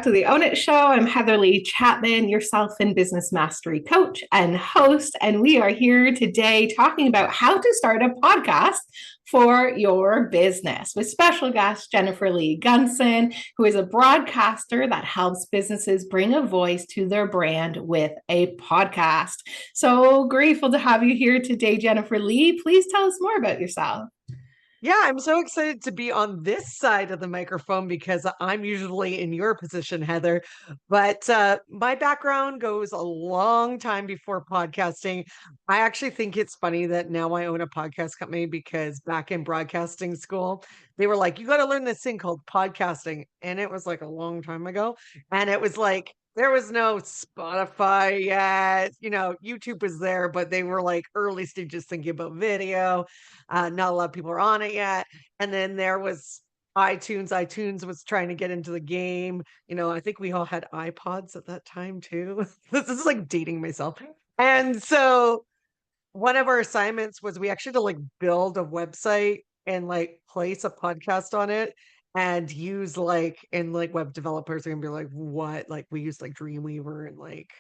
to the Own It Show. I'm Heather-Lee Chapman, your self and business mastery coach and host. And we are here today talking about how to start a podcast for your business with special guest Jennifer-Lee Gunson, who is a broadcaster that helps businesses bring a voice to their brand with a podcast. So grateful to have you here today, Jennifer-Lee. Please tell us more about yourself. Yeah, I'm so excited to be on this side of the microphone because I'm usually in your position, Heather. But my background goes a long time before podcasting. I actually think it's funny that now I own a podcast company because back in broadcasting school, they were like, you got to learn this thing called podcasting. And it was like a long time ago. And it was like, there was no Spotify yet. YouTube was there, but they were like early stages thinking about video. Not a lot of people are on it yet. And then there was iTunes. iTunes was trying to get into the game. I think we all had iPods at that time too. This is like dating myself. And so one of our assignments was we actually had to like build a website and like place a podcast on it and use like web developers are gonna be like, what? Like we use like Dreamweaver and like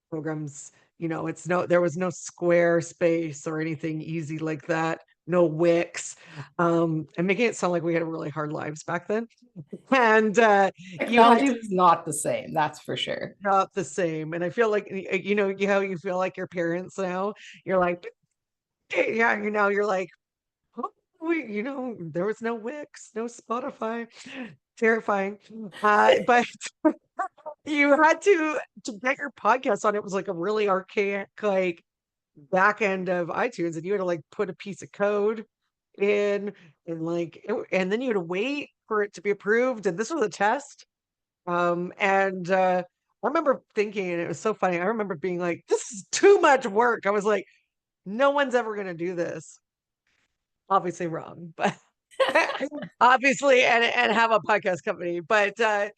programs, there was no Squarespace or anything easy like that, no Wix. And making it sound like we had really hard lives back then. And you had Technology to was not the same, that's for sure. not the same. And I feel like how you feel like your parents now. You're like, yeah, you're like, oh, there was no Wix, no Spotify. Terrifying. But you had to get your podcast on. It was like a really archaic like back end of iTunes, and you had to like put a piece of code in and then you had to wait for it to be approved. And this was a test. And I remember thinking, and it was so funny. I remember being like, this is too much work. I was like, no one's ever gonna do this. Obviously wrong, but obviously and have a podcast company. But that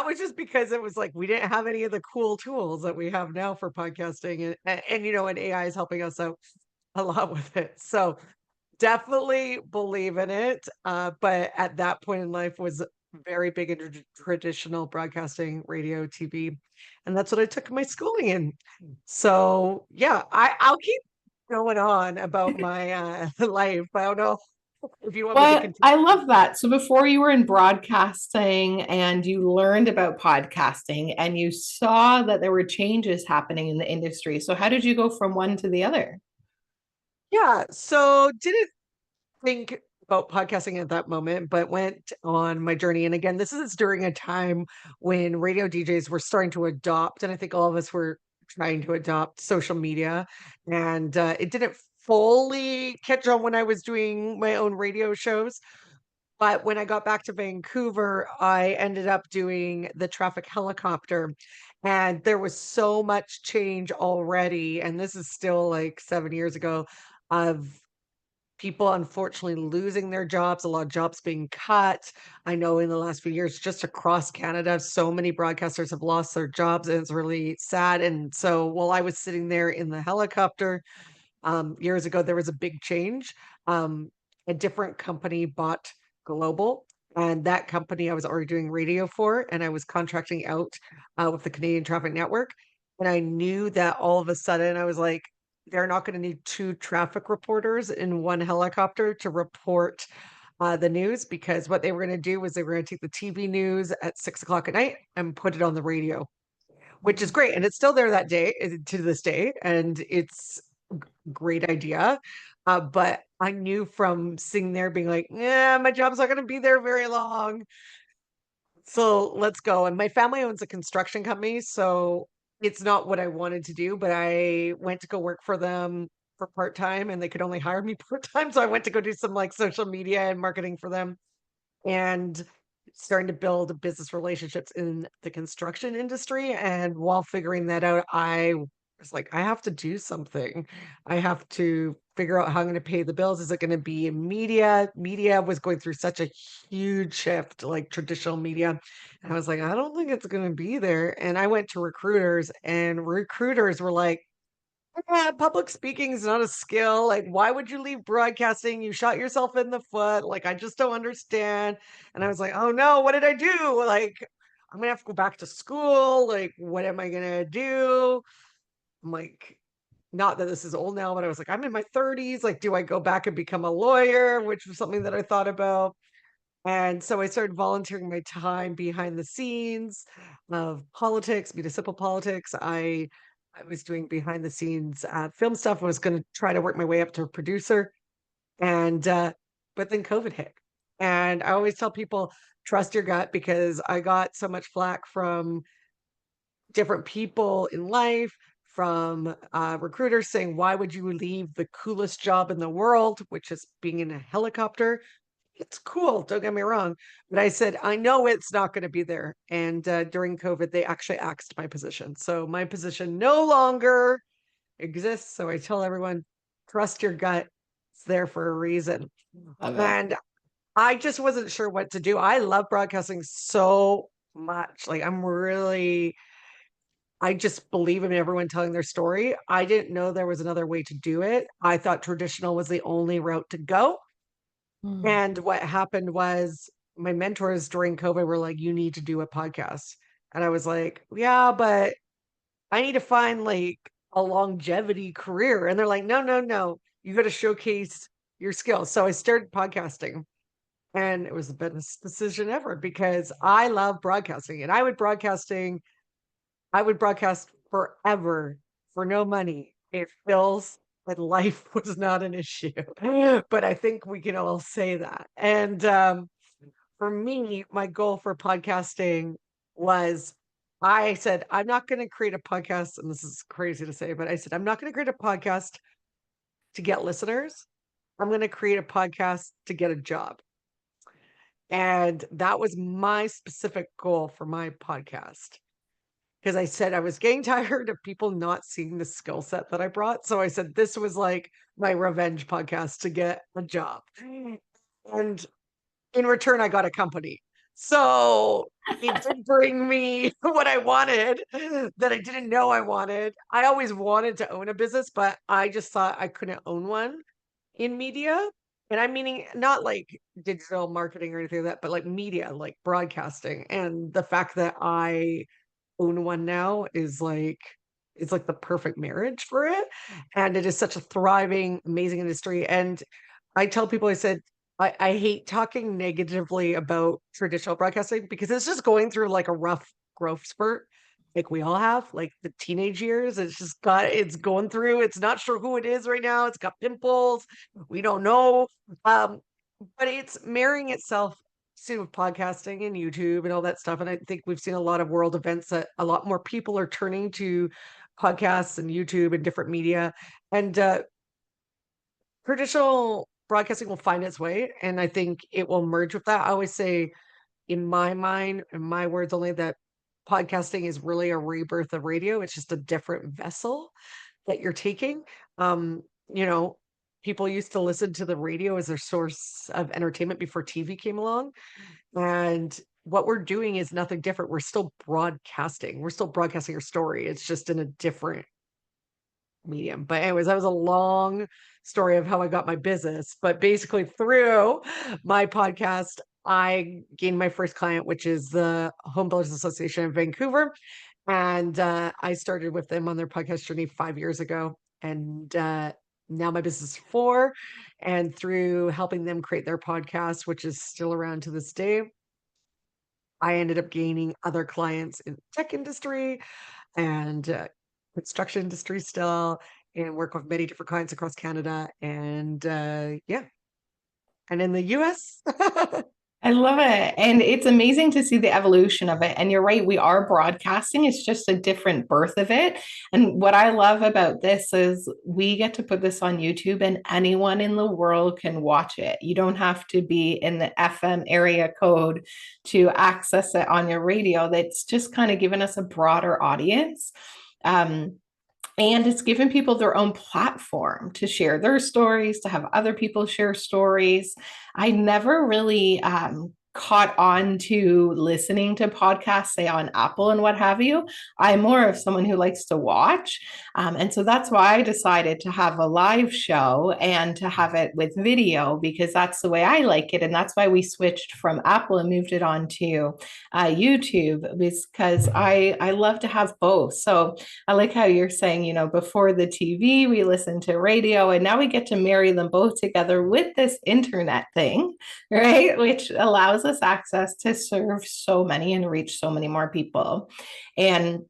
was just because it was like we didn't have any of the cool tools that we have now for podcasting, and AI is helping us out a lot with it. So definitely believe in it. But at that point in life was very big into traditional broadcasting, radio, TV. And that's what I took my schooling in. So yeah, I'll keep going on about my life. I don't know if you want me to But continue. I love that. So before you were in broadcasting and you learned about podcasting and you saw that there were changes happening in the industry. So how did you go from one to the other? Yeah, so didn't think about podcasting at that moment, but went on my journey. And again, this is during a time when radio DJs were starting to adopt, and I think all of us were trying to adopt social media. And it didn't fully catch on when I was doing my own radio shows. But when I got back to Vancouver, I ended up doing the traffic helicopter. And there was so much change already. And this is still like 7 years ago of people unfortunately losing their jobs, a lot of jobs being cut. I know in the last few years, just across Canada, so many broadcasters have lost their jobs, and it's really sad. And so while I was sitting there in the helicopter years ago, there was a big change. A different company bought Global. And that company I was already doing radio for, and I was contracting out with the Canadian Traffic Network. And I knew that all of a sudden I was like, they're not going to need two traffic reporters in one helicopter to report the news, because what they were going to do was they were going to take the TV news at 6 o'clock at night and put it on the radio, which is great. And it's still there that day to this day. And it's a great idea. But I knew from sitting there being like, yeah, my job's not going to be there very long. So let's go. And my family owns a construction company. So it's not what I wanted to do, but I went to go work for them for part time, and they could only hire me part time. So I went to go do some like social media and marketing for them, and starting to build business relationships in the construction industry. And while figuring that out, I was like, I have to do something. I have to figure out how I'm going to pay the bills. Is it going to be in media? Media was going through such a huge shift, like traditional media. And I was like, I don't think it's going to be there. And I went to recruiters, and recruiters were like, yeah, public speaking is not a skill. Like, why would you leave broadcasting? You shot yourself in the foot. Like, I just don't understand. And I was like, oh no, what did I do? Like, I'm gonna have to go back to school. Like, what am I gonna do? I'm like, not that this is old now, but I was like, I'm in my 30s. Like, do I go back and become a lawyer? Which was something that I thought about. And so I started volunteering my time behind the scenes of politics, municipal politics. I was doing behind the scenes film stuff. I was going to try to work my way up to a producer, and but then COVID hit. And I always tell people, trust your gut, because I got so much flack from different people in life, from recruiters saying, why would you leave the coolest job in the world, which is being in a helicopter? It's cool, don't get me wrong. But I said, I know it's not going to be there. And during COVID, they actually axed my position. So my position no longer exists. So I tell everyone, trust your gut. It's there for a reason. Love it. And I just wasn't sure what to do. I love broadcasting so much. Like, I just believe in everyone telling their story. I didn't know there was another way to do it. I thought traditional was the only route to go. Mm. And what happened was my mentors during COVID were like, you need to do a podcast. And I was like, yeah, but I need to find like a longevity career. And they're like, no, no, no. You got to showcase your skills. So I started podcasting, and it was the best decision ever because I love broadcasting, and I would broadcast forever for no money. It feels like life was not an issue. But I think we can all say that. And for me, my goal for podcasting was, I said, I'm not going to create a podcast. And this is crazy to say, but I said, I'm not going to create a podcast to get listeners. I'm going to create a podcast to get a job. And that was my specific goal for my podcast, because I said I was getting tired of people not seeing the skill set that I brought. So I said this was like my revenge podcast to get a job. And in return, I got a company. So it did bring me what I wanted that I didn't know I wanted. I always wanted to own a business, but I just thought I couldn't own one in media. And I'm meaning not like digital marketing or anything like that, but like media, like broadcasting. And the fact that I own one now is like, it's like the perfect marriage for it. And it is such a thriving, amazing industry. And I tell people, I said, I hate talking negatively about traditional broadcasting because it's just going through like a rough growth spurt, like we all have, like the teenage years. It's going through, it's not sure who it is right now. It's got pimples. We don't know. Um, but it's marrying itself to podcasting and YouTube and all that stuff. And I think we've seen a lot of world events that a lot more people are turning to podcasts and YouTube and different media. And traditional broadcasting will find its way. And I think it will merge with that. I always say, in my mind, in my words only, that podcasting is really a rebirth of radio. It's just a different vessel that you're taking. Um, you know, people used to listen to the radio as their source of entertainment before TV came along. And what we're doing is nothing different. We're still broadcasting. We're still broadcasting your story. It's just in a different medium. But anyways, that was a long story of how I got my business. But basically, through my podcast, I gained my first client, which is the Home Builders Association of Vancouver. And I started with them on their podcast journey 5 years ago. And now my business is 4. And through helping them create their podcast, which is still around to this day, I ended up gaining other clients in the tech industry and construction industry still, and work with many different clients across Canada and yeah, and in the US. I love it. And it's amazing to see the evolution of it. And you're right, we are broadcasting. It's just a different birth of it. And what I love about this is we get to put this on YouTube and anyone in the world can watch it. You don't have to be in the FM area code to access it on your radio. That's just kind of given us a broader audience. And it's given people their own platform to share their stories, to have other people share stories. I never really caught on to listening to podcasts, say on Apple and what have you. I'm more of someone who likes to watch. And so that's why I decided to have a live show and to have it with video, because that's the way I like it. And that's why we switched from Apple and moved it on to YouTube, because I love to have both. So I like how you're saying, you know, before the TV, we listened to radio, and now we get to marry them both together with this internet thing, right? Which allows us access to serve so many and reach so many more people. And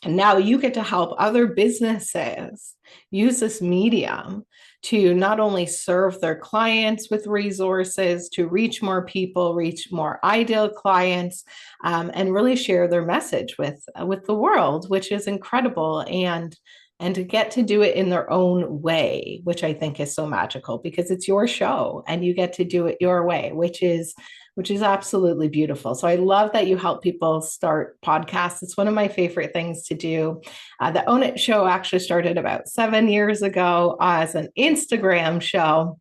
now you get to help other businesses use this medium to not only serve their clients with resources, to reach more people, reach more ideal clients, and really share their message with the world, which is incredible. And to get to do it in their own way, which I think is so magical, because it's your show and you get to do it your way, which is absolutely beautiful. So I love that you help people start podcasts. It's one of my favorite things to do. The Own It show actually started about 7 years ago as an Instagram show.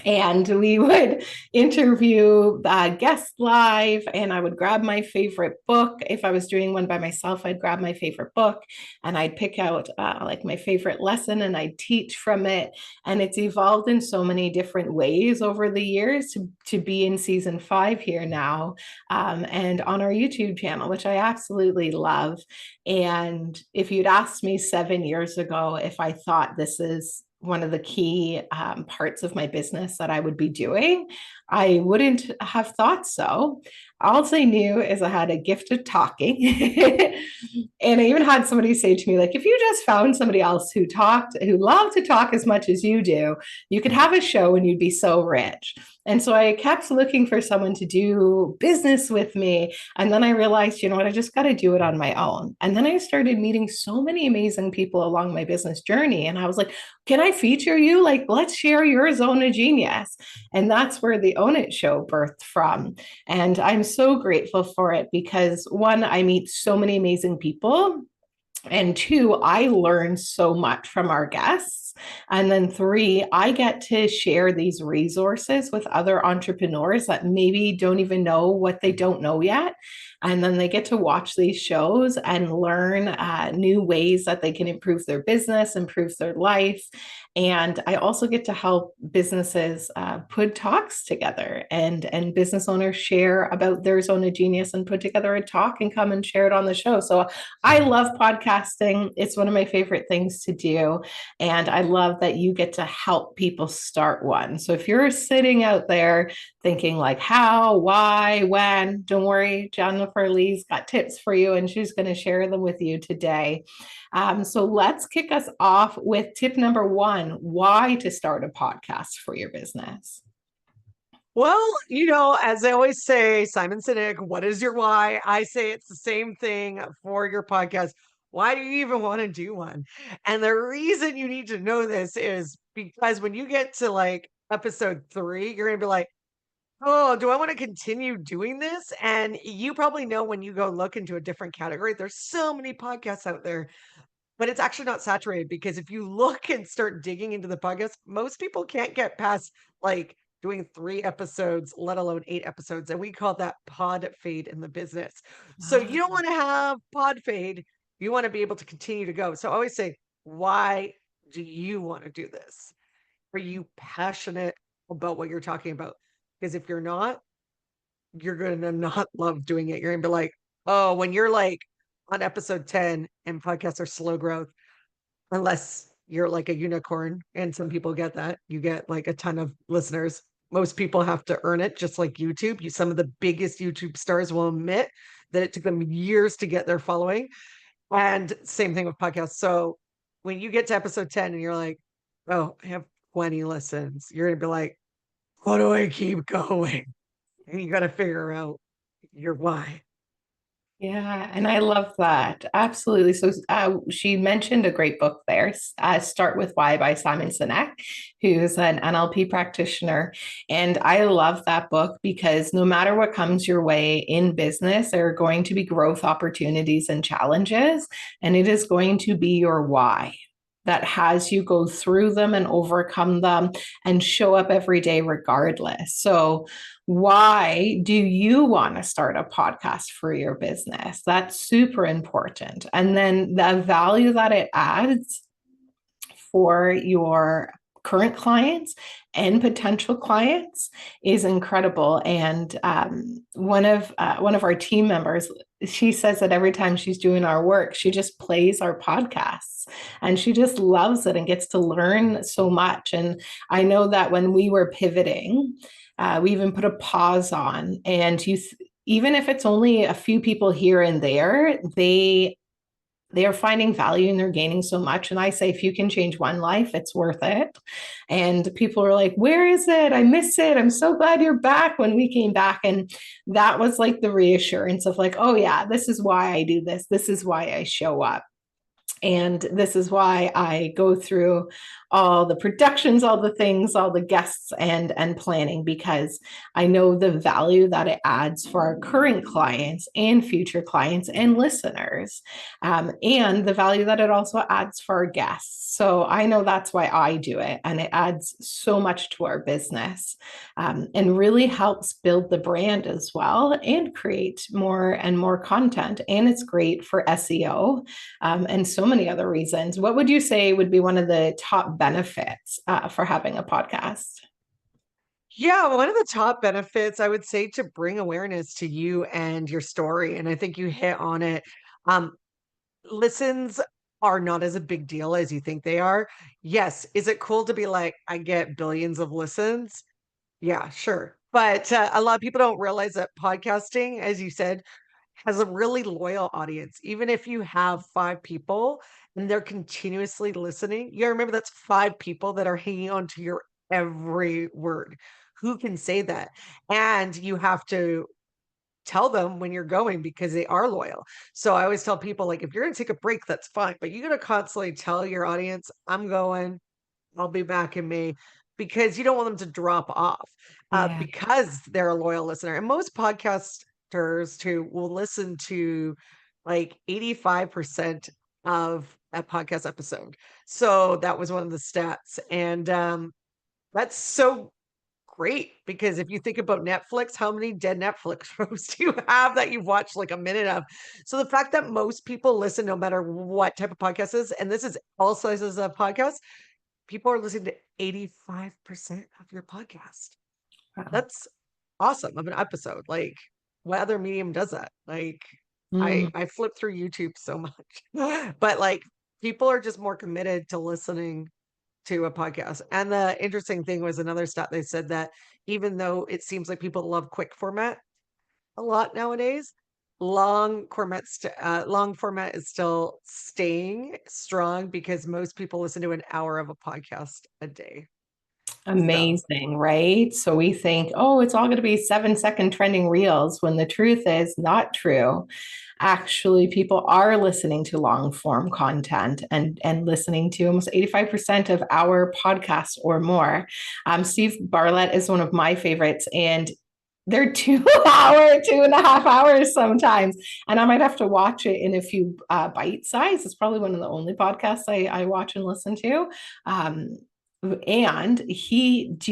And we would interview guests live, and I would grab my favorite book. If I was doing one by myself, I'd grab my favorite book and I'd pick out like my favorite lesson and I'd teach from it. And it's evolved in so many different ways over the years to be in season 5 here now, and on our YouTube channel, which I absolutely love. And if you'd asked me 7 years ago if I thought this is one of the key parts of my business that I would be doing, I wouldn't have thought so. All I knew is I had a gift of talking. And I even had somebody say to me, like, if you just found somebody else who loved to talk as much as you do, you could have a show and you'd be so rich. And so I kept looking for someone to do business with me. And then I realized, you know what, I just got to do it on my own. And then I started meeting so many amazing people along my business journey. And I was like, can I feature you? Like, let's share your zone of genius. And that's where the Own It show birthed from. And I'm so grateful for it because, one, I meet so many amazing people. And two, I learn so much from our guests. And then three, I get to share these resources with other entrepreneurs that maybe don't even know what they don't know yet. And then they get to watch these shows and learn new ways that they can improve their business, improve their life. And I also get to help businesses put talks together, and business owners share about their zone of genius and put together a talk and come and share it on the show. So I love podcasting. It's one of my favorite things to do. And I love that you get to help people start one. So if you're sitting out there thinking like how, why, when, don't worry, Jennifer-Lee's got tips for you and she's going to share them with you today. So let's kick us off with tip number 1, why to start a podcast for your business. Well, you know, as I always say, Simon Sinek, what is your why? I say it's the same thing for your podcast. Why do you even want to do one? And the reason you need to know this is because when you get to like episode 3, you're going to be like, oh, do I want to continue doing this? And you probably know when you go look into a different category, there's so many podcasts out there, but it's actually not saturated because if you look and start digging into the podcast, most people can't get past like doing 3 episodes, let alone 8 episodes. And we call that pod fade in the business. So you don't want to have pod fade. You want to be able to continue to go. So I always say, why do you want to do this? Are you passionate about what you're talking about? Because if you're not, you're going to not love doing it. You're going to be like, oh, when you're like on episode 10 and podcasts are slow growth, unless you're like a unicorn, and some people get that, you get like a ton of listeners. Most people have to earn it, just like YouTube. Some of the biggest YouTube stars will admit that it took them years to get their following. And same thing with podcasts. So when you get to episode 10 and you're like, oh, I have 20 listens, you're going to be like, how do I keep going? And you got to figure out your why. Yeah, and I love that. Absolutely. So she mentioned a great book there, Start With Why by Simon Sinek, who's an NLP practitioner. And I love that book because no matter what comes your way in business, there are going to be growth opportunities and challenges, and it is going to be your why that has you go through them and overcome them and show up every day regardless. So, why do you want to start a podcast for your business? That's super important. And then the value that it adds for your current clients and potential clients is incredible. And one of our team members, she says that every time she's doing our work, she just plays our podcasts and she just loves it and gets to learn so much. And I know that when we were pivoting, we even put a pause on, and even if it's only a few people here and there, they are finding value and they're gaining so much. And I say, if you can change one life, it's worth it. And people are like, where is it? I miss it. I'm so glad you're back when we came back. And that was like the reassurance of like, oh yeah, this is why I do this. This is why I show up. And this is why I go through all the productions, all the things, all the guests and planning, because I know the value that it adds for our current clients and future clients and listeners, and the value that it also adds for our guests. So I know that's why I do it. And it adds so much to our business, and really helps build the brand as well and create more and more content. And it's great for SEO, and so many other reasons. What would you say would be one of the top benefits for having a podcast? Yeah, one of the top benefits I would say to bring awareness to you and your story. And I think you hit on it. Um, Listens are not as a big deal as you think they are. Yes. Is it cool to be like, I get billions of listens? Yeah, sure. But a lot of people don't realize that podcasting, as you said, has a really loyal audience. Even if you have 5 people and they're continuously listening, you gotta remember that's 5 people that are hanging on to your every word. Who can say that? And you have to tell them when you're going because they are loyal. So I always tell people, like, if you're gonna take a break, that's fine. But you gotta constantly tell your audience, I'm going, I'll be back in May, because you don't want them to drop off, Yeah. because they're a loyal listener. And most podcasters too will listen to like 85% of a podcast episode. So that was one of the stats. And that's so great, because if you think about Netflix, how many dead Netflix shows do you have that you've watched like a minute of? So the fact that most people listen, no matter what type of podcast is, and this is all sizes of podcasts, people are listening to 85% of your podcast. Wow. That's awesome of an episode. Like, what other medium does that? Like, Mm. I flip through YouTube so much. But like, people are just more committed to listening to a podcast. And the interesting thing was another stat, they said that even though it seems like people love quick format a lot nowadays, long format is still staying strong, because most people listen to an hour of a podcast a day. So, Amazing, right? So we think, oh, it's all going to be 7-second trending reels, when the truth is not true. Actually, people are listening to long form content and listening to almost 85% of our podcasts or more. Steve Bartlett is one of my favorites, and they're 2 hour, 2.5 hours sometimes. And I might have to watch it in a few bite size. It's probably one of the only podcasts I watch and listen to. Um, and do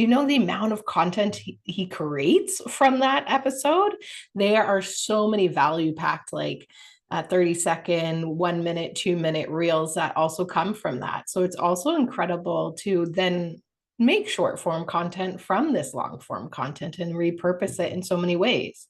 you know the amount of content he creates from that episode? There are so many value packed, like 30-second, 1 minute, 2 minute reels that also come from that. So it's also incredible to then make short form content from this long form content and repurpose it in so many ways.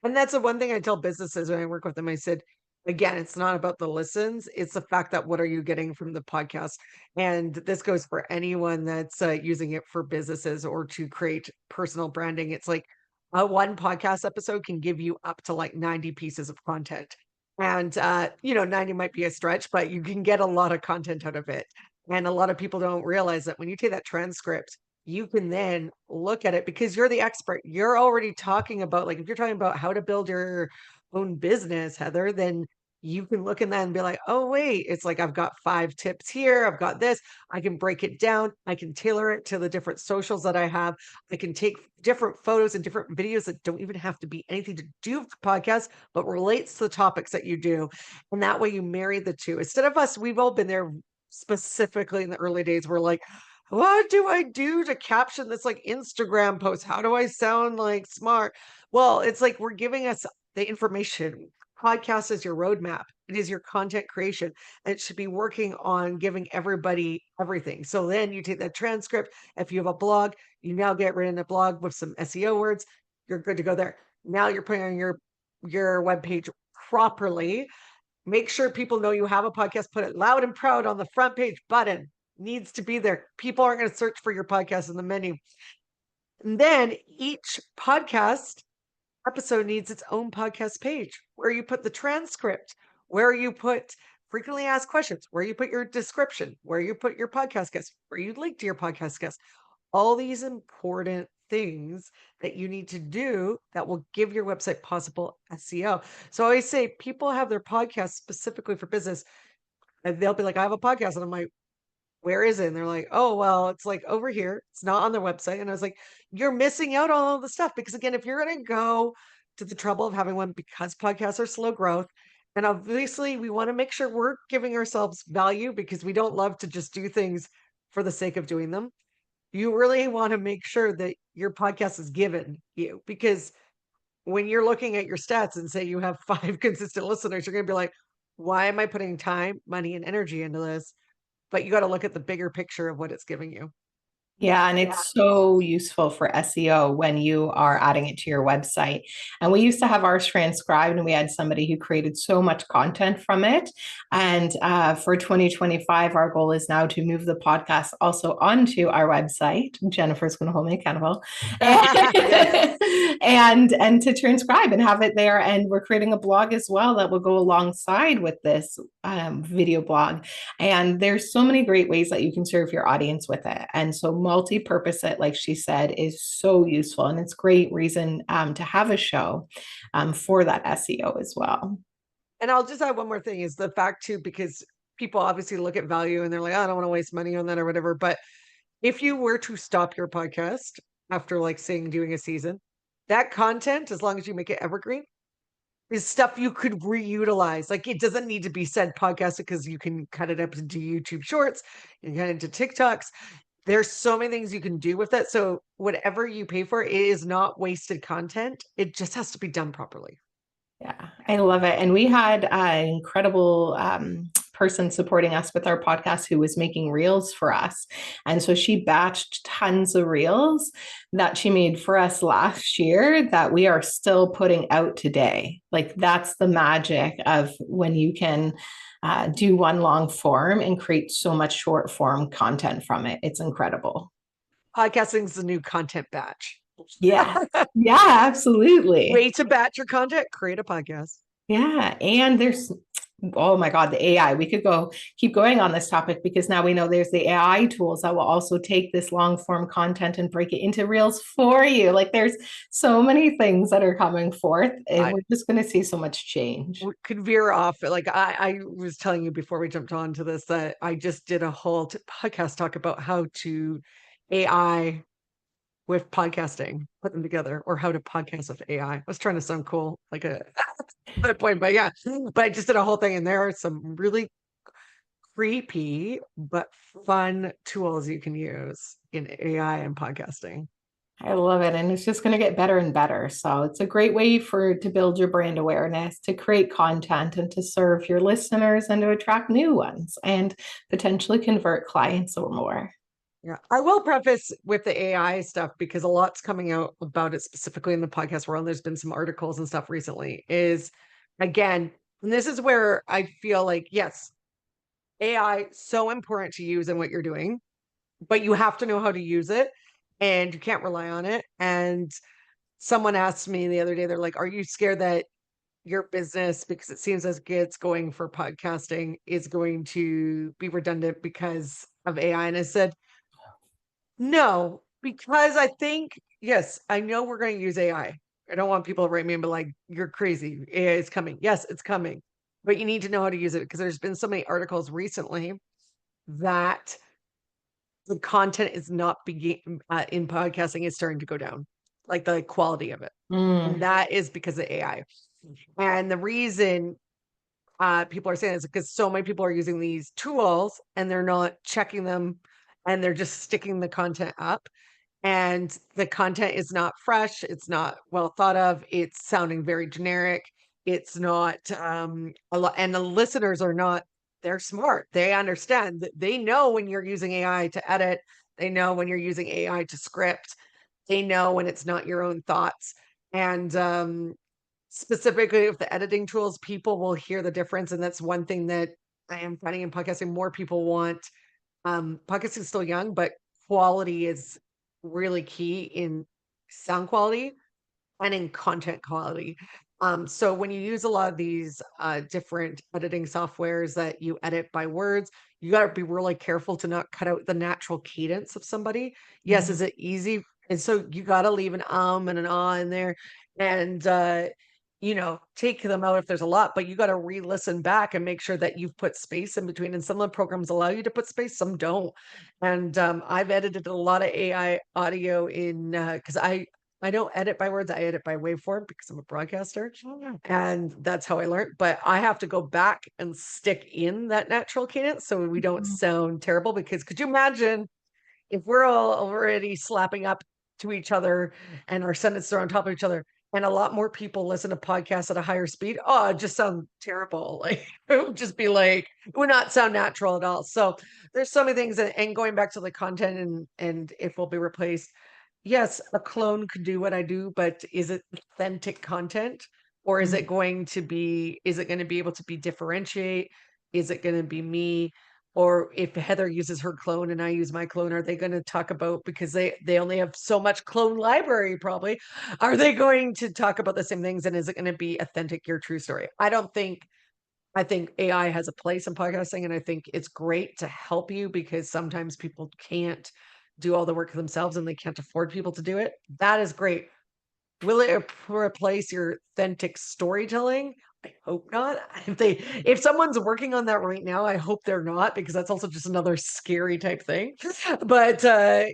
and that's the one thing I tell businesses when I work with them. I said, again, it's not about the listens, it's the fact that what are you getting from the podcast? And this goes for anyone that's using it for businesses or to create personal branding. It's like one podcast episode can give you up to like 90 pieces of content. And, 90 might be a stretch, but you can get a lot of content out of it. And a lot of people don't realize that when you take that transcript, you can then look at it because you're the expert. You're already talking about, like, if you're talking about how to build your own business, Heather, then you can look in that and be like, oh, wait, it's like I've got 5 tips here. I've got this. I can break it down. I can tailor it to the different socials that I have. I can take different photos and different videos that don't even have to be anything to do with the podcast, but relates to the topics that you do. And that way you marry the two. Instead of us, we've all been there. specifically in the early days were like, what do I do to caption this like Instagram post? How do I sound like smart? Well, it's like we're giving us the information. Podcast is your roadmap. It is your content creation. And it should be working on giving everybody everything. So then you take that transcript. If you have a blog, you now get written a blog with some SEO words. You're good to go there. Now you're putting on your webpage properly. Make sure people know you have a podcast. Put it loud and proud on the front page button. Needs to be there. People aren't going to search for your podcast in the menu. And then each podcast episode needs its own podcast page where you put the transcript, where you put frequently asked questions, where you put your description, where you put your podcast guest, where you link to your podcast guest. All these important things that you need to do that will give your website possible SEO. So I always say people have their podcast specifically for business, and they'll be like, I have a podcast. And I'm like, where is it? And they're like, oh, well, it's like over here. It's not on their website. And I was like, you're missing out on all the stuff. Because again, if you're going to go to the trouble of having one, because podcasts are slow growth, and obviously we want to make sure we're giving ourselves value because we don't love to just do things for the sake of doing them. You really want to make sure that your podcast is given you, because when you're looking at your stats and say you have 5 consistent listeners, you're going to be like, why am I putting time, money, and energy into this? But you got to look at the bigger picture of what it's giving you. Yeah, and it's so useful for SEO when you are adding it to your website. And we used to have ours transcribed, and we had somebody who created so much content from it. And for 2025, our goal is now to move the podcast also onto our website. Jennifer's going to hold me accountable, and to transcribe and have it there. And we're creating a blog as well that will go alongside with this video blog. And there's so many great ways that you can serve your audience with it. And so multi-purpose it, like she said, is so useful. And it's great reason to have a show for that SEO as well. And I'll just add one more thing is the fact too, because people obviously look at value and they're like, oh, I don't want to waste money on that or whatever. But if you were to stop your podcast after like saying doing a season, that content, as long as you make it evergreen, is stuff you could reutilize. Like it doesn't need to be said podcast because you can cut it up into YouTube shorts, you can cut it into TikToks. There's so many things you can do with it. So whatever you pay for, it is not wasted content. It just has to be done properly. Yeah, I love it. And we had an incredible person supporting us with our podcast who was making reels for us. And so she batched tons of reels that she made for us last year that we are still putting out today. Like that's the magic of when you can do one long form and create so much short form content from it. It's incredible. Podcasting is the new content batch. Yeah. Yeah, absolutely. Way to batch your content, create a podcast. Yeah. And there's, oh my God, the AI. We could keep going on this topic because now we know there's the AI tools that will also take this long form content and break it into reels for you. Like there's so many things that are coming forth, and we're just going to see so much change. We could veer off. Like I was telling you before we jumped on to this that I just did a whole podcast talk about how to AI with podcasting, put them together, or how to podcast with AI. I was trying to sound cool, like a that point, but yeah. But I just did a whole thing, and there are some really creepy but fun tools you can use in AI and podcasting. I love it. And it's just going to get better and better. So it's a great way to build your brand awareness, to create content and to serve your listeners and to attract new ones and potentially convert clients or more. Yeah, I will preface with the AI stuff because a lot's coming out about it specifically in the podcast world. There's been some articles and stuff recently. Is again, and this is where I feel like, yes, AI so important to use in what you're doing, but you have to know how to use it and you can't rely on it. And someone asked me the other day, they're like, are you scared that your business, because it seems as it's going for podcasting, is going to be redundant because of AI? And I said, no, because I think, yes, I know we're going to use AI. I don't want people to write me and be like, you're crazy. AI is coming. Yes, it's coming. But you need to know how to use it because there's been so many articles recently that the content is not in podcasting is starting to go down, like the quality of it. And that is because of AI. And the reason people are saying is because so many people are using these tools and they're not checking them and they're just sticking the content up. And the content is not fresh, it's not well thought of, it's sounding very generic, it's not a lot, and the listeners are not, they're smart, they understand that, they know when you're using AI to edit, they know when you're using AI to script, they know when it's not your own thoughts. And specifically with the editing tools, people will hear the difference. And that's one thing that I am finding in podcasting. More people want, podcasting is still young, but quality is really key in sound quality and in content quality. So when you use a lot of these different editing softwares that you edit by words, you got to be really careful to not cut out the natural cadence of somebody. Yes, is it easy? And so you got to leave an and an ah in there, and take them out if there's a lot, but you got to re-listen back and make sure that you've put space in between. And some of the programs allow you to put space, some don't. And I've edited a lot of AI audio in because I don't edit by words, I edit by waveform because I'm a broadcaster. And that's how I learned. But I have to go back and stick in that natural cadence so we don't sound terrible. Because could you imagine if we're all already slapping up to each other and our sentences are on top of each other, and a lot more people listen to podcasts at a higher speed? Oh, it just sound terrible. Like it would just be like, it would not sound natural at all. So there's so many things. And going back to the content and if we'll be replaced, yes, a clone could do what I do, but is it authentic content? Or is it going to be, is it going to be able to be differentiate? Is it going to be me? Or if Heather uses her clone and I use my clone, are they going to talk about, because they only have so much clone library probably, are they going to talk about the same things? And is it going to be authentic, your true story? I think AI has a place in podcasting, and I think it's great to help you because sometimes people can't do all the work themselves and they can't afford people to do it. That is great. Will it replace your authentic storytelling? I hope not. If someone's working on that right now, I hope they're not, because that's also just another scary type thing. But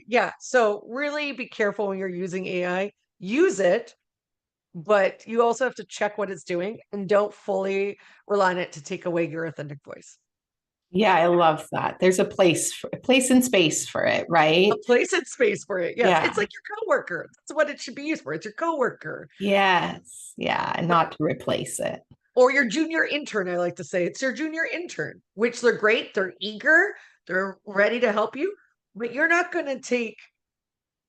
yeah, so really be careful when you're using AI. Use it, but you also have to check what it's doing and don't fully rely on it to take away your authentic voice. Yeah, I love that. There's a place and space for it, right? A place and space for it. Yes. It's Yeah. like your coworker. That's what it should be used for. It's your coworker. Yes. Yeah. And not to replace it. Or your junior intern, I like to say. It's your junior intern, which they're great. They're eager. They're ready to help you. But you're not going to take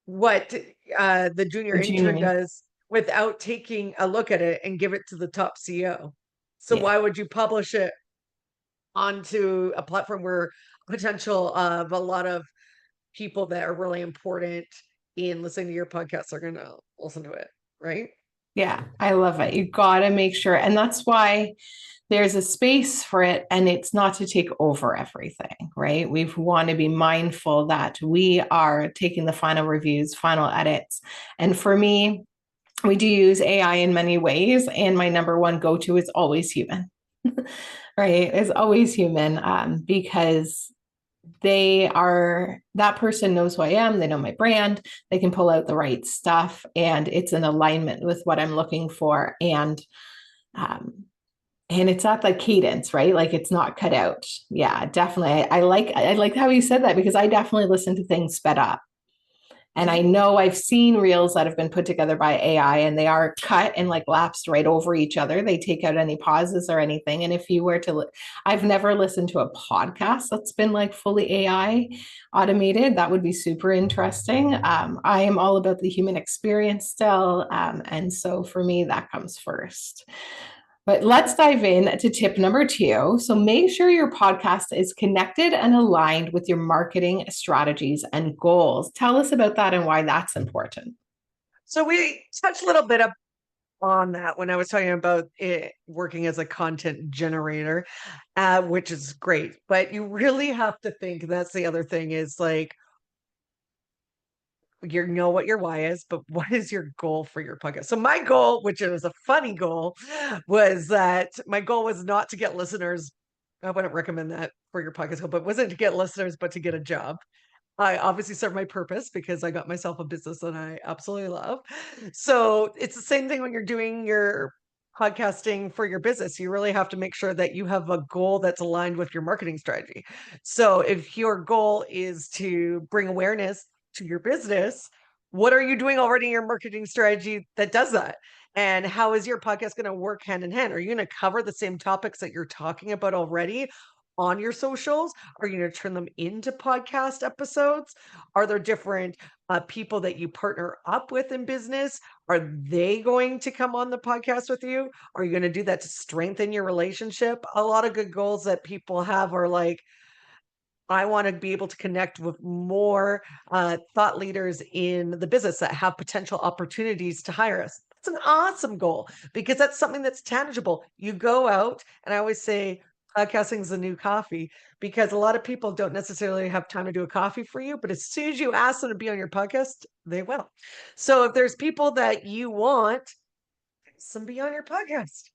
what the junior The intern junior. does without taking a look at it and give it to the top CEO. So Yeah. why would you publish it onto a platform where potential of a lot of people that are really important in listening to your podcast are going to listen to it, right? Yeah. I love it. You got to make sure. And that's why there's a space for it, and it's not to take over everything, right? We want to be mindful that we are taking the final reviews, final edits. And for me, we do use AI in many ways, and my number one go-to is always human. Right? It's always human, because that person knows who I am, they know my brand, they can pull out the right stuff, and it's in alignment with what I'm looking for. Um, and it's not the cadence, right? Like it's not cut out. Yeah, definitely. I like how you said that, because I definitely listen to things sped up. And I know I've seen reels that have been put together by AI, and they are cut and like lapsed right over each other. They take out any pauses or anything. And if you were to, I've never listened to a podcast that's been like fully AI automated. That would be super interesting. I am all about the human experience still. And so for me, that comes first. But let's dive in to tip number 2. So make sure your podcast is connected and aligned with your marketing strategies and goals. Tell us about that and why that's important. So we touched a little bit up on that when I was talking about it working as a content generator, which is great. But you really have to think, that's the other thing, is like, you know what your why is, but what is your goal for your podcast? So my goal, which is a funny goal, was that my goal was not to get listeners. I wouldn't recommend that for your podcast, but wasn't to get listeners, but to get a job. I obviously serve my purpose because I got myself a business that I absolutely love. So it's the same thing when you're doing your podcasting for your business, you really have to make sure that you have a goal that's aligned with your marketing strategy. So if your goal is to bring awareness to your business, what are you doing already in your marketing strategy that does that? And how is your podcast going to work hand in hand? Are you going to cover the same topics that you're talking about already on your socials? Are you going to turn them into podcast episodes? Are there different people that you partner up with in business? Are they going to come on the podcast with you? Are you going to do that to strengthen your relationship? A lot of good goals that people have are like, I want to be able to connect with more thought leaders in the business that have potential opportunities to hire us. It's an awesome goal because that's something that's tangible. You go out, and I always say, podcasting is the new coffee because a lot of people don't necessarily have time to do a coffee for you, but as soon as you ask them to be on your podcast, they will. So if there's people that you want some be on your podcast,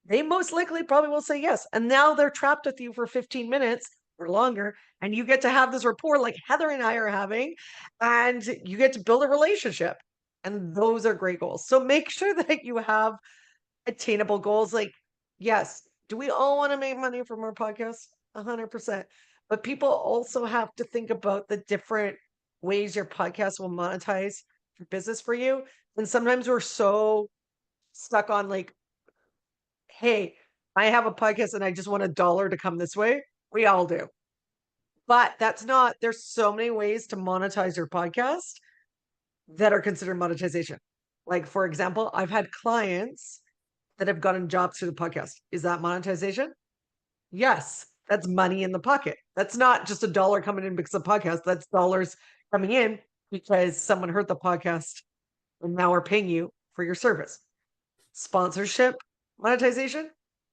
they most likely probably will say yes. And now they're trapped with you for 15 minutes or longer, and you get to have this rapport like Heather and I are having, and you get to build a relationship. And those are great goals. So make sure that you have attainable goals. Like, yes, do we all want to make money from our podcast? 100%. But people also have to think about the different ways your podcast will monetize for business for you. And sometimes we're so stuck on like, hey, I have a podcast and I just want $1 to come this way. We all do. But that's not, there's so many ways to monetize your podcast that are considered monetization. Like, for example, I've had clients that have gotten jobs through the podcast. Is that monetization? Yes, that's money in the pocket. That's not just $1 coming in because of podcast. That's dollars coming in because someone heard the podcast and now we're paying you for your service. Sponsorship monetization?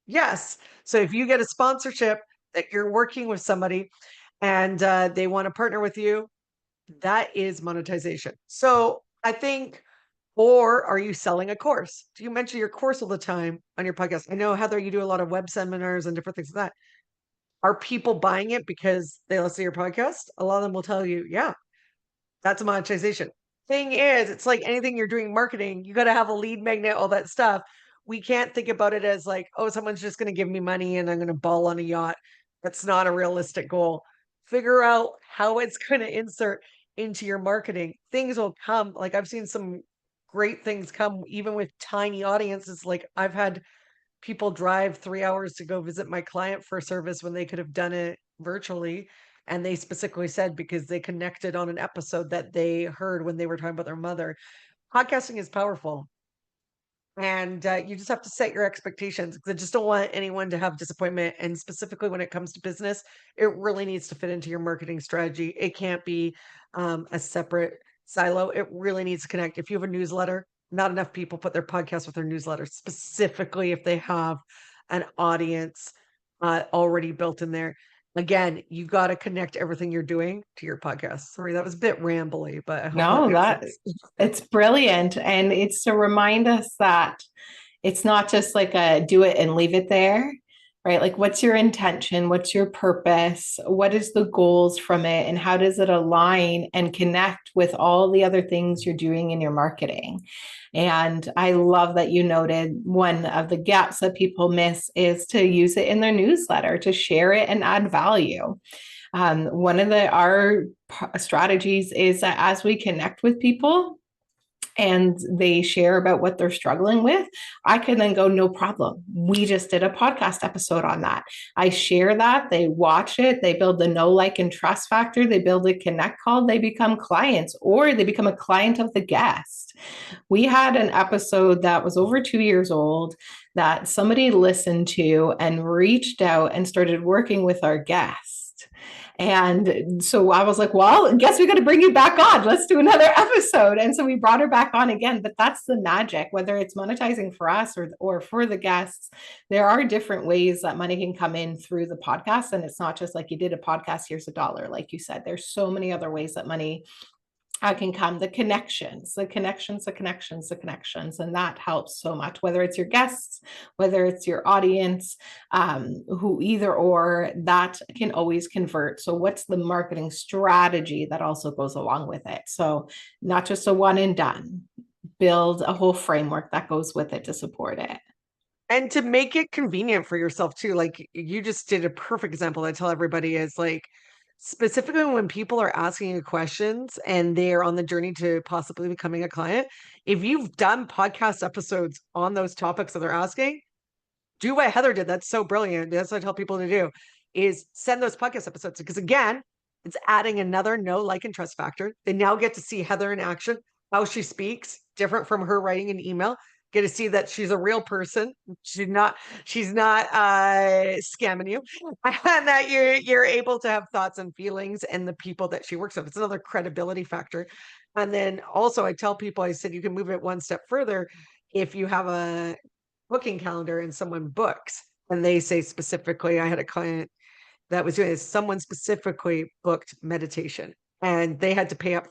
Yes. So if you get a sponsorship that you're working with somebody and they want to partner with you, that is monetization. So I think, or are you selling a course? Do you mention your course all the time on your podcast? I know, Heather, you do a lot of web seminars and different things like that. Are people buying it because they listen to your podcast? A lot of them will tell you, yeah, that's monetization. Thing is, it's like anything you're doing marketing, you got to have a lead magnet, all that stuff. We can't think about it as like, oh, someone's just going to give me money and I'm going to ball on a yacht. That's not a realistic goal. Figure out how it's going to insert into your marketing. Things will come. Like I've seen some great things come even with tiny audiences. Like I've had people drive 3 hours to go visit my client for a service when they could have done it virtually. And they specifically said because they connected on an episode that they heard when they were talking about their mother. Podcasting is powerful. And you just have to set your expectations because I just don't want anyone to have disappointment. And specifically when it comes to business, it really needs to fit into your marketing strategy. It can't be a separate silo. It really needs to connect. If you have a newsletter, not enough people put their podcast with their newsletter, specifically if they have an audience already built in there. Again, you got to connect everything you're doing to your podcast. Sorry, that was a bit rambly, but I hope that No, makes that sense. it's brilliant. And it's to remind us that it's not just like a do it and leave it there, right? Like, what's your intention? What's your purpose? What is the goals from it? And how does it align and connect with all the other things you're doing in your marketing? And I love that you noted one of the gaps that people miss is to use it in their newsletter, to share it and add value. One of our strategies is that as we connect with people and they share about what they're struggling with, I can then go, no problem. We just did a podcast episode on that. I share that, they watch it, they build the know, like, and trust factor, they build a connect call, they become clients, or they become a client of the guest. We had an episode that was over 2 years old that somebody listened to and reached out and started working with our guest. And so I was like, well, I guess we got to bring you back on. Let's do another episode. And so we brought her back on again. But that's the magic, whether it's monetizing for us or for the guests. There are different ways that money can come in through the podcast. And it's not just like you did a podcast, here's $1. Like you said, there's so many other ways that money can come, the connections. And that helps so much, whether it's your guests, whether it's your audience, who either or, that can always convert. So what's the marketing strategy that also goes along with it? So not just a one and done, build a whole framework that goes with it to support it. And to make it convenient for yourself too, like you just did a perfect example I tell everybody is like, specifically when people are asking you questions and they're on the journey to possibly becoming a client, if you've done podcast episodes on those topics that they're asking, do what Heather did. That's so brilliant. That's what I tell people to do is send those podcast episodes because again, it's adding another know, like, and trust factor. They now get to see Heather in action, how she speaks, different from her writing an email. Get to see that she's a real person. She's not scamming you. And that you're able to have thoughts and feelings and the people that she works with. It's another credibility factor. And then also I tell people, I said you can move it one step further if you have a booking calendar and someone books and they say specifically, I had a client that was doing this, someone specifically booked meditation and they had to paid up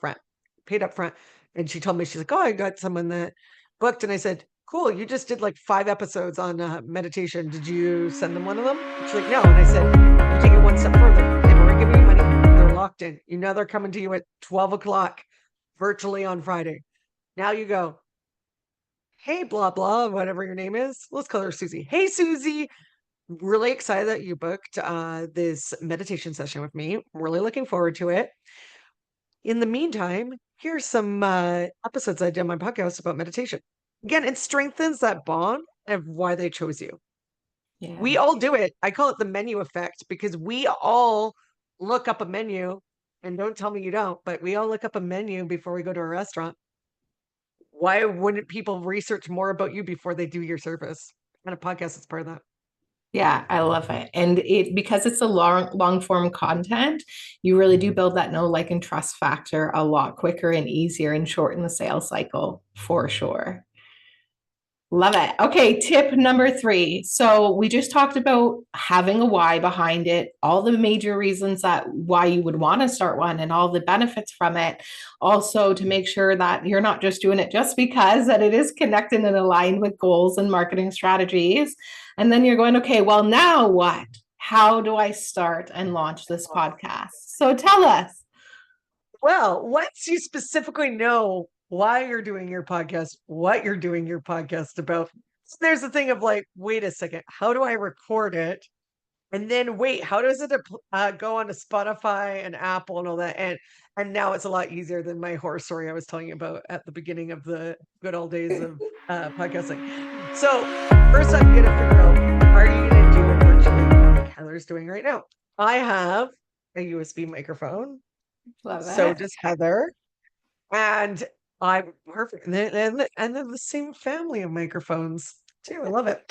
front. And she told me, she's like, oh, I got someone that booked. And I said, cool, you just did like 5 episodes on meditation. Did you send them one of them? She's like, no. And I said, you take it one step further. They've already given you money. They're locked in. You know, they're coming to you at 12 o'clock virtually on Friday. Now you go, hey, blah, blah, whatever your name is. Let's call her Susie. Hey, Susie. Really excited that you booked this meditation session with me. Really looking forward to it. In the meantime, here's some episodes I did on my podcast about meditation. Again, it strengthens that bond of why they chose you. Yeah. We all do it. I call it the menu effect because we all look up a menu, and don't tell me you don't, but we all look up a menu before we go to a restaurant. Why wouldn't people research more about you before they do your service? And a podcast is part of that. Yeah, I love it. And it because it's a long form content, you really do build that know, like, and trust factor a lot quicker and easier and shorten the sales cycle for sure. Love it. Okay, tip number 3. So we just talked about having a why behind it, all the major reasons that why you would want to start one and all the benefits from it. Also to make sure that you're not just doing it just because, that it is connected and aligned with goals and marketing strategies. And then you're going, okay, well, now what? How do I start and launch this podcast? So tell us. Well, once you specifically know why you're doing your podcast, what you're doing your podcast about, there's the thing of like, wait a second, how do I record it? And then wait, how does it go on to Spotify and Apple and all that? And now it's a lot easier than my horror story I was telling you about at the beginning of the good old days of podcasting. So first, I'm gonna figure out, are you gonna do it virtually like Heather's doing right now? I have a USB microphone. Love So it. does Heather. And I'm perfect. And then the same family of microphones too. I love it.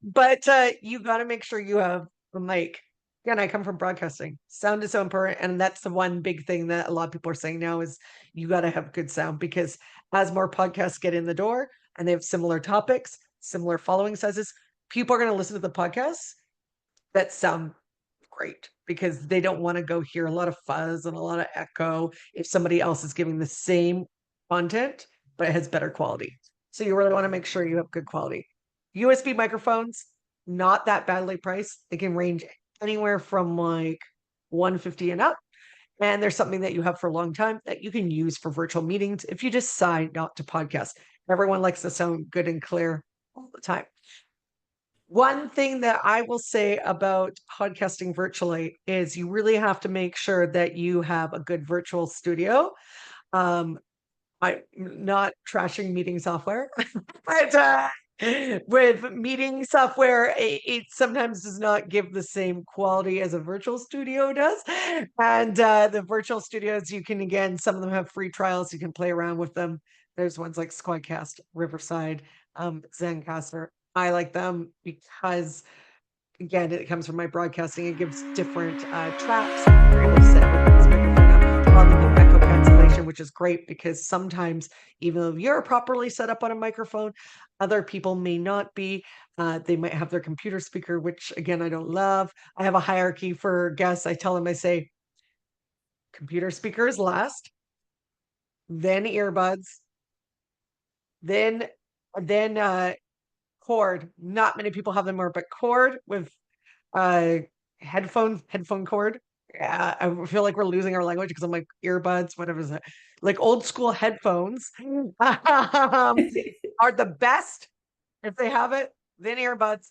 But you got to make sure you have a mic. Again, I come from broadcasting. Sound is so important. And that's the one big thing that a lot of people are saying now is you got to have good sound because as more podcasts get in the door and they have similar topics, similar following sizes, people are going to listen to the podcasts that sound great because they don't want to go hear a lot of fuzz and a lot of echo if somebody else is giving the same content but it has better quality. So you really want to make sure you have good quality. USB microphones, not that badly priced. They can range anywhere from like 150 and up. And there's something that you have for a long time that you can use for virtual meetings if you decide not to podcast. Everyone likes to sound good and clear all the time. One thing that I will say about podcasting virtually is you really have to make sure that you have a good virtual studio. I'm not trashing meeting software, but with meeting software, it sometimes does not give the same quality as a virtual studio does. And the virtual studios, you can, again, some of them have free trials. You can play around with them. There's ones like Squadcast, Riverside, Zencaster. I like them because, again, it comes from my broadcasting. It gives different tracks. You're able to set everybody's microphone up. A lot of the echo cancellation, which is great because sometimes, even though you're properly set up on a microphone, other people may not be. They might have their computer speaker, which, again, I don't love. I have a hierarchy for guests. I tell them, I say, computer speakers last, then earbuds, then cord. Not many people have them more, but cord with headphone cord. I feel like we're losing our language because I'm like earbuds, whatever is it? Like old school headphones are the best if they have it. then earbuds,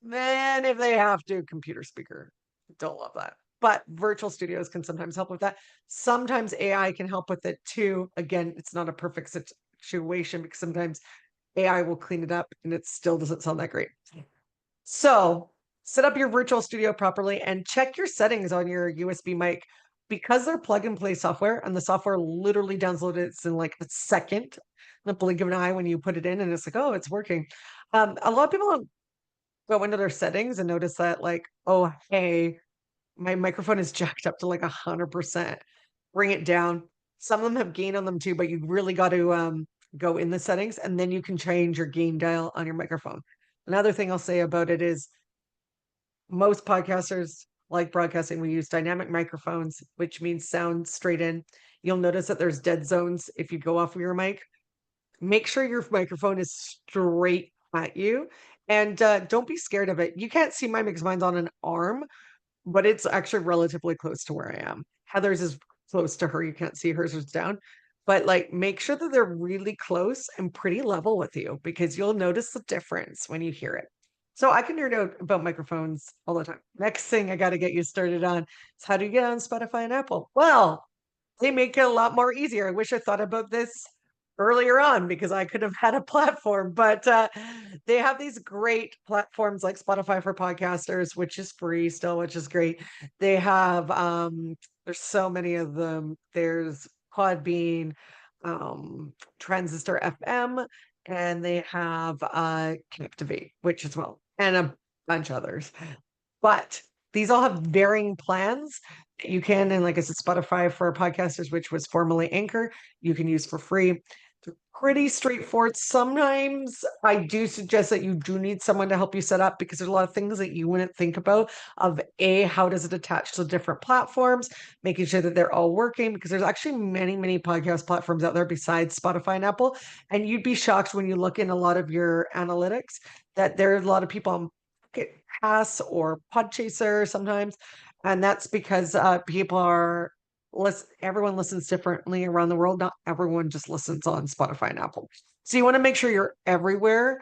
then if they have to, computer speaker. Don't love that. But virtual studios can sometimes help with that. Sometimes AI can help with it too. Again, it's not a perfect situation because sometimes AI will clean it up and it still doesn't sound that great. So set up your virtual studio properly and check your settings on your USB mic because they're plug and play software and the software literally downloads it in like a second. The blink of an eye when you put it in and it's like, oh, it's working. A lot of people go into their settings and notice that like, oh, hey, my microphone is jacked up to like 100%. Bring it down. Some of them have gain on them too, but you really got to go in the settings and then you can change your gain dial on your microphone. Another thing I'll say about it is most podcasters like broadcasting, we use dynamic microphones, which means sound straight in. You'll notice that there's dead zones if you go off of your mic. Make sure your microphone is straight at you and don't be scared of it. You can't see mine because mine's on an arm, but it's actually relatively close to where I am. Heather's is close to her. You can't see hers is down. But like make sure that they're really close and pretty level with you because you'll notice the difference when you hear it. So I can nerd out about microphones all the time. Next thing I got to get you started on is how do you get on Spotify and Apple? Well, they make it a lot more easier. I wish I thought about this earlier on because I could have had a platform, but they have these great platforms like Spotify for podcasters, which is free still, which is great. They have there's so many of them. There's Podbean, Transistor FM, and they have Captivate, which as well, and a bunch others. But these all have varying plans that you can, and like I said, Spotify for podcasters, which was formerly Anchor, you can use for free. They're pretty straightforward. Sometimes I do suggest that you do need someone to help you set up because there's a lot of things that you wouldn't think about of how does it attach to different platforms, making sure that they're all working because there's actually many, many podcast platforms out there besides Spotify and Apple. And you'd be shocked when you look in a lot of your analytics that there's a lot of people on Pass or Podchaser sometimes, and that's because people are everyone listens differently around the world. Not everyone just listens on Spotify and Apple. So you want to make sure you're everywhere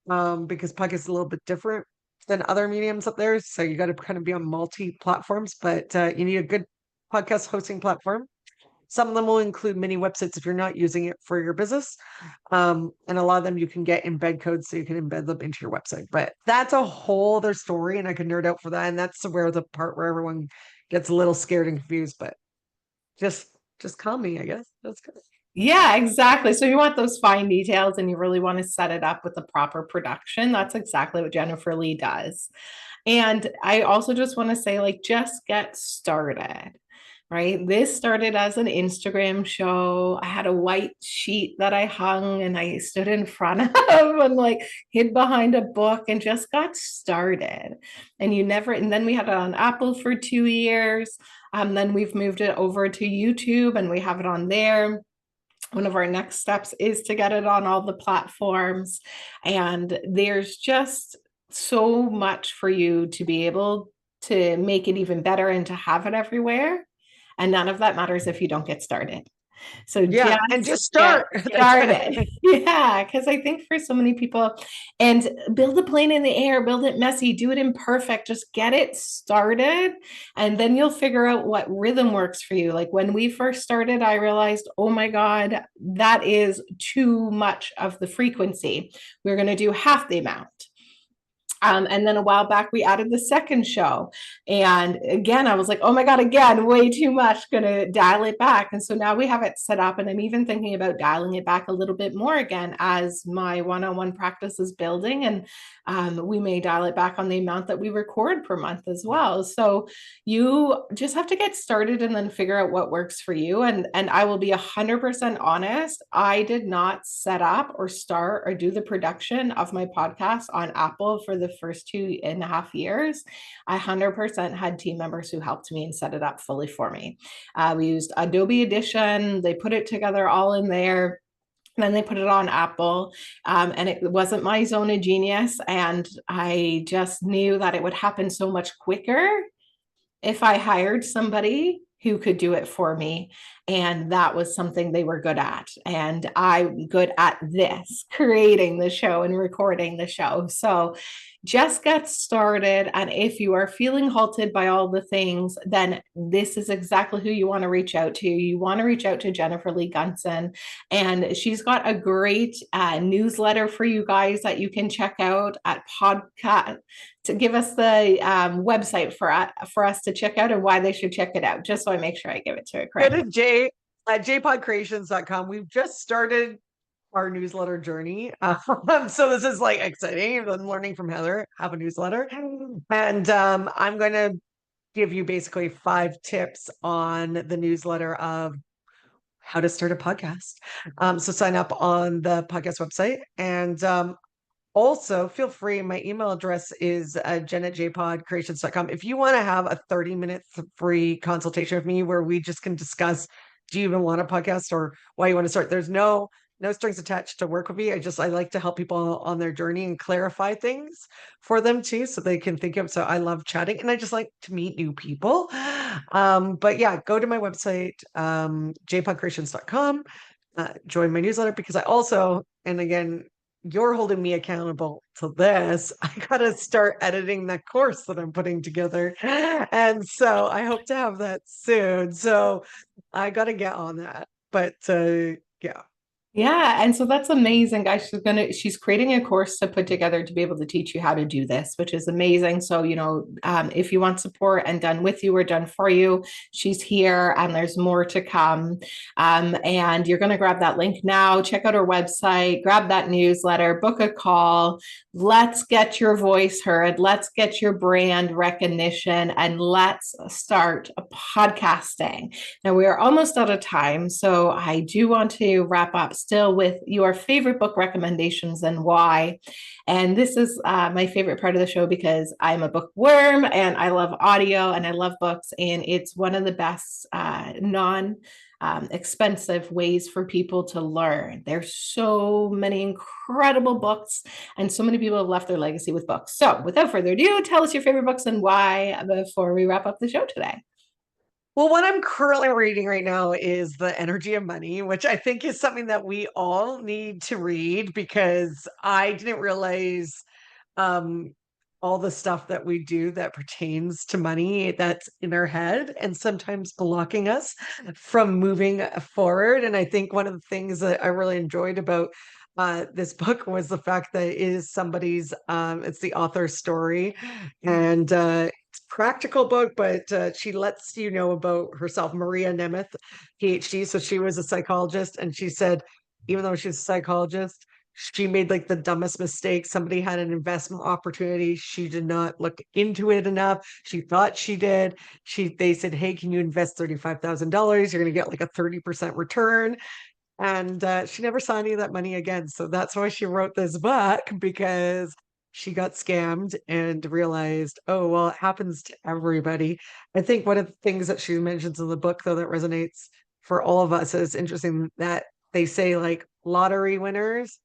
because podcast is a little bit different than other mediums up there. So you got to kind of be on multi platforms, but you need a good podcast hosting platform. Some of them will include mini websites if you're not using it for your business. And a lot of them you can get embed codes so you can embed them into your website. But that's a whole other story, and I can nerd out for that. And that's where the part where everyone gets a little scared and confused. But just call me, I guess. That's good. Yeah, exactly. So you want those fine details and you really want to set it up with the proper production. That's exactly what Jennifer-Lee does. And I also just want to say, like, just get started. Right. This started as an Instagram show. I had a white sheet that I hung and I stood in front of and like hid behind a book and just got started. And then we had it on Apple for 2 years. Then we've moved it over to YouTube and we have it on there. One of our next steps is to get it on all the platforms. And there's just so much for you to be able to make it even better and to have it everywhere. And none of that matters if you don't get started. So yeah, and just start. Started. Yeah, because I think for so many people, and build a plane in the air, build it messy, do it imperfect, just get it started, and then you'll figure out what rhythm works for you. Like when we first started, I realized, oh my God, that is too much of the frequency. We're going to do half the amount. And then a while back, we added the second show. And again, I was like, oh my God, again, way too much, gonna dial it back. And so now we have it set up. And I'm even thinking about dialing it back a little bit more again as my one-on-one practice is building. And we may dial it back on the amount that we record per month as well. So you just have to get started and then figure out what works for you. And I will be 100% honest. I did not set up or start or do the production of my podcast on Apple for the first 2.5 years. I 100% had team members who helped me and set it up fully for me. We used Adobe Audition. They put it together all in there. Then they put it on Apple, and it wasn't my zone of genius. And I just knew that it would happen so much quicker if I hired somebody who could do it for me. And that was something they were good at. And I'm good at this, creating the show and recording the show. So just get started. And if you are feeling halted by all the things, then this is exactly who you want to reach out to. You want to reach out to Jennifer-Lee Gunson. And she's got a great newsletter for you guys that you can check out at podcast. To give us the website for us to check out and why they should check it out, just so I make sure I give it to it Go correct. to jpodcreations.com. We've just started our newsletter journey. So this is like exciting. I'm learning from Heather, have a newsletter. And I'm going to give you basically 5 tips on the newsletter of how to start a podcast. So sign up on the podcast website. And also, feel free. My email address is jen@jpodcreations.com. If you want to have a 30-minute free consultation with me where we just can discuss, do you even want a podcast or why you want to start? There's no strings attached to work with me. I like to help people on their journey and clarify things for them too, so they can think of. So I love chatting and I just like to meet new people. But yeah, go to my website, jpodcreations.com, join my newsletter because I also, and again, you're holding me accountable to this. I gotta start editing that course that I'm putting together. And so I hope to have that soon. So I gotta get on that. But yeah. Yeah, and so that's amazing, guys. She's creating a course to put together to be able to teach you how to do this, which is amazing. So, if you want support and done with you or done for you, she's here and there's more to come. And you're going to grab that link now, check out her website, grab that newsletter, book a call. Let's get your voice heard. Let's get your brand recognition and let's start podcasting. Now we are almost out of time, so I do want to wrap up still with your favorite book recommendations and why. And this is my favorite part of the show because I'm a bookworm and I love audio and I love books, and it's one of the best non expensive ways for people to learn. There's so many incredible books, and so many people have left their legacy with books. So, without further ado, tell us your favorite books and why before we wrap up the show today. Well, what I'm currently reading right now is The Energy of Money, which I think is something that we all need to read because I didn't realize um, all the stuff that we do that pertains to money that's in our head and sometimes blocking us from moving forward. And I think one of the things that I really enjoyed about this book was the fact that it is somebody's, it's the author's story. And it's a practical book, but she lets you know about herself, Maria Nemeth, PhD. So she was a psychologist, and she said, even though she's a psychologist, she made like the dumbest mistake. Somebody had an investment opportunity. She did not look into it enough. She thought she did. They said, hey, can you invest $35,000? You're going to get like a 30% return. And she never saw any of that money again. So that's why she wrote this book, because she got scammed and realized, oh, well, it happens to everybody. I think one of the things that she mentions in the book, though, that resonates for all of us is interesting that they say like lottery winners,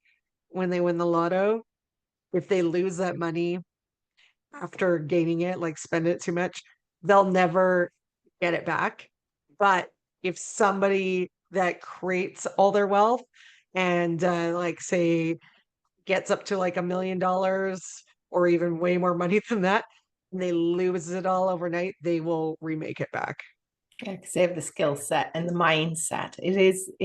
when they win the lotto, if they lose that money after gaining it, like spend it too much, they'll never get it back. But if somebody that creates all their wealth and like say gets up to like $1 million or even way more money than that, and they lose it all overnight, they will remake it back. Yeah, because they have the skill set and the mindset. It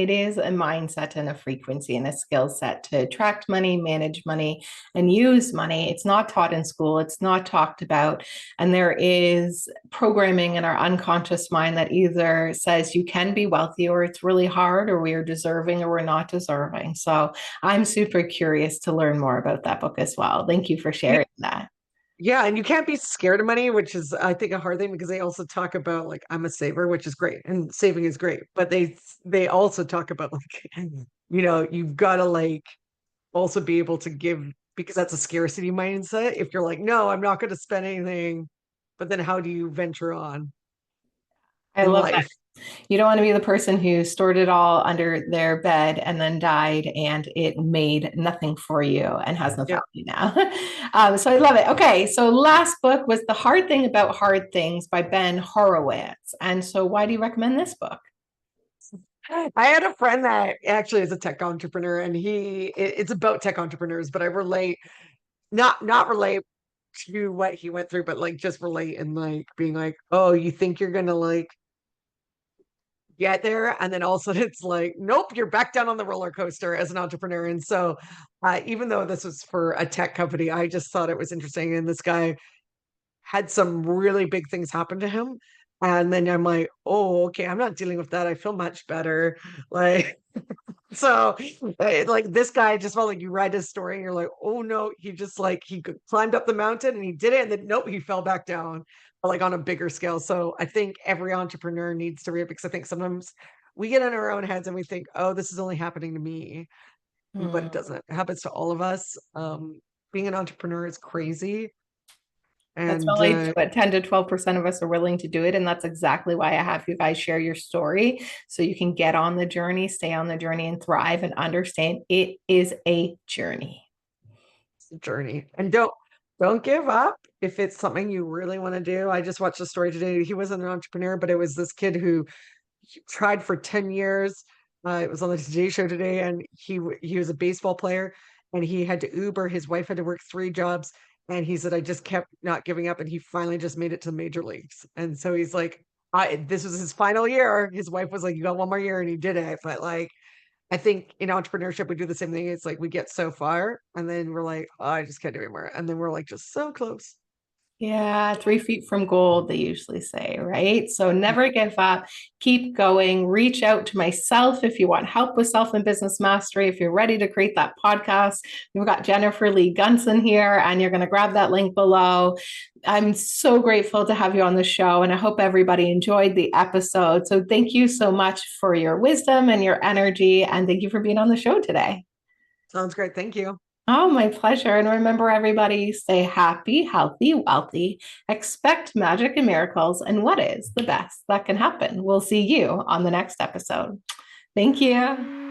is a mindset and a frequency and a skill set to attract money, manage money, and use money. It's not taught in school. It's not talked about. And there is programming in our unconscious mind that either says you can be wealthy or it's really hard or we are deserving or we're not deserving. So I'm super curious to learn more about that book as well. Thank you for sharing that. Yeah, and you can't be scared of money, which is I think a hard thing because they also talk about like I'm a saver, which is great, and saving is great, but they also talk about like you've got to like also be able to give because that's a scarcity mindset. If you're like, no, I'm not going to spend anything, but then how do you venture on I in love that life? You don't want to be the person who stored it all under their bed and then died and it made nothing for you and has no Yep. value now. So I love it. Okay. So last book was The Hard Thing About Hard Things by Ben Horowitz. And so why do you recommend this book? I had a friend that actually is a tech entrepreneur, and it's about tech entrepreneurs, but I relate, not relate to what he went through, but like just relate and like being like, oh, you think you're gonna like get there, and then all of a sudden it's like, nope, you're back down on the roller coaster as an entrepreneur. And so even though this was for a tech company, I just thought it was interesting. And this guy had some really big things happen to him. And then I'm like, oh, okay, I'm not dealing with that. I feel much better. Like, so like this guy just felt like you read his story and you're like, oh no, he just like he climbed up the mountain and he did it, and then nope, he fell back down, but like on a bigger scale. So I think every entrepreneur needs to read it, because I think sometimes we get in our own heads and we think, oh, this is only happening to me, but it Hmm. doesn't. It happens to all of us. Being an entrepreneur is crazy. That's And only what 10 to 12% of us are willing to do it. And that's exactly why I have you guys share your story so you can get on the journey, stay on the journey, and thrive and understand it is a journey. it's a journey. And don't give up if it's something you really want to do. I just watched a story today. He wasn't an entrepreneur, but it was this kid who tried for 10 years. It was on the Today Show today, and he was a baseball player, and he had to Uber. His wife had to work 3 jobs, and he said, I just kept not giving up, and he finally just made it to the major leagues. And so he's like, this was his final year. His wife was like, you got one more year, and he did it. But like, I think in entrepreneurship, we do the same thing. It's like we get so far, and then we're like, oh, I just can't do anymore. And then we're like, just so close. Yeah, 3 feet from gold, they usually say, right? So never give up, keep going, reach out to myself if you want help with self and business mastery. If you're ready to create that podcast, we've got Jennifer-Lee Gunson here, and you're going to grab that link below. I'm so grateful to have you on the show, and I hope everybody enjoyed the episode. So thank you so much for your wisdom and your energy, and thank you for being on the show today. Sounds great. Thank you. Oh, my pleasure. And remember, everybody, stay happy, healthy, wealthy, expect magic and miracles. And what is the best that can happen? We'll see you on the next episode. Thank you.